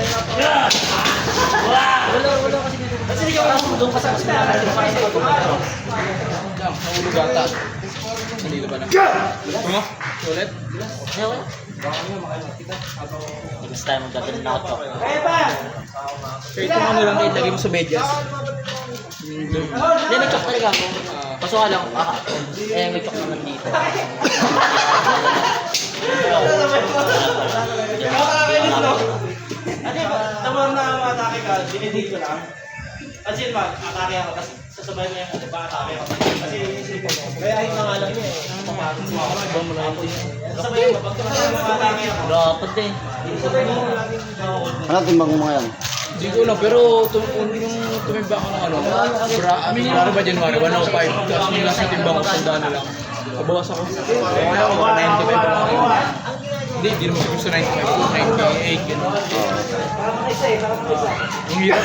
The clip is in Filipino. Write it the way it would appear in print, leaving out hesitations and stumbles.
Wala kasi dito. Kasi ikaw doon ka sa Nahulog ata. Dito ba na? Ulit? Next time magdadala na ako. Kaya itong ano lang kayo, lagay mo sa medyas. Hindi, may chok talaga ako. Kaso nga lang, may chok naman dito. Ate, tamang na atake ka, dinidate ko lang. Kasi atake ako kasi sasabay mo yung atake ako. Kasi inisip ko. Kaya ayun na nga lang niya eh. Papagod mo ako. Sasabay mo, pag atake ako. Dapat eh. Sasabay mo laging Ano timbang mo ngayon? Hindi ko na, pero yung tumimba ako ng ano, ano ba January, 105. Tapos yung last na timbang ko, sandaan na lang. Kabawas ako. Kaya ako, 95 ako ngayon. Hindi naman gusto 95, 98, gano'n. parang isa eh, parang isa. Ang hirap,